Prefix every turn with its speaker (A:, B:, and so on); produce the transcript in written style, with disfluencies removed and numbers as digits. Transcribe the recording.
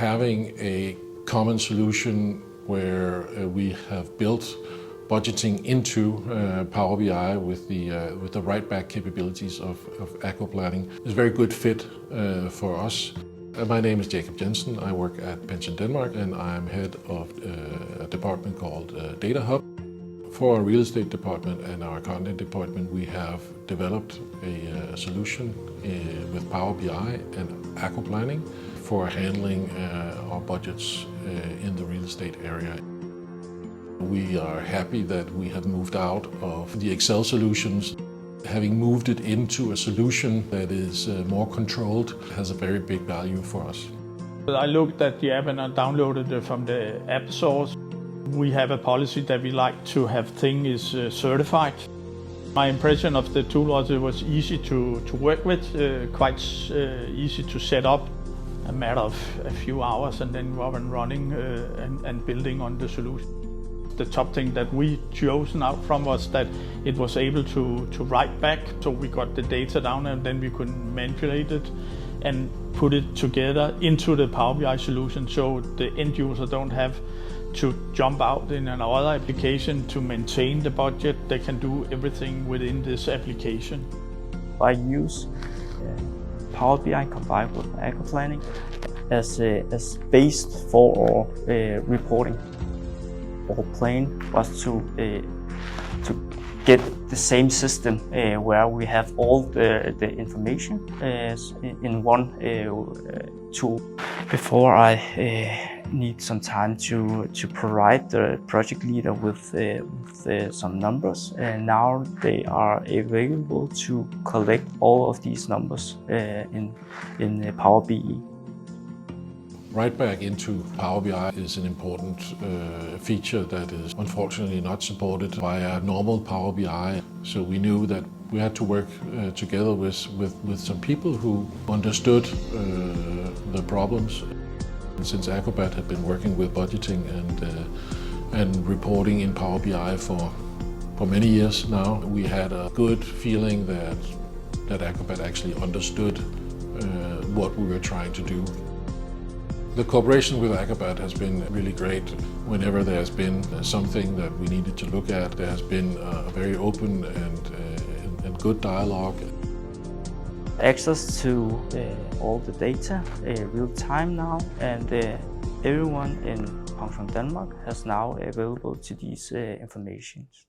A: having a common solution where we have built budgeting into Power BI with the write-back capabilities of accoPLANNING is a very good fit for us. My name is Jacob Jensen. I work at PensionDanmark and I'm head of a department called Data Hub. For our real estate department and our content department, we have developed a solution with Power BI and accoPLANNING for handling our budgets in the real estate area. We are happy that we have moved out of the Excel solutions. Having moved it into a solution that is more controlled has a very big value for us.
B: I looked at the app and I downloaded it from the app source. We have a policy that we like to have things certified. My impression of the tool was it was easy to work with, quite easy to set up. A matter of a few hours and then we're up and running and building on the solution. The top thing that we chosen out from was that it was able to write back, so we got the data down and then we could manipulate it and put it together into the Power BI solution, so the end user don't have to jump out in another application to maintain the budget. They can do everything within this application.
C: I use Power BI combined with accoPLANNING as base for our reporting. Our plan was to get the same system where we have all the information in one tool. Before I need some time to provide the project leader with some numbers, and now they are available to collect all of these numbers in Power BI.
A: Write back into Power BI is an important feature that is unfortunately not supported by a normal Power BI. So we knew that we had to work together with some people who understood the problems. And since Accobat had been working with budgeting and reporting in Power BI for many years now, we had a good feeling that Accobat actually understood what we were trying to do. The cooperation with Accobat has been really great. Whenever there's been something that we needed to look at, there has been a very open and good dialogue.
C: Access to all the data real time now, and everyone in PensionDanmark has now available to these informations.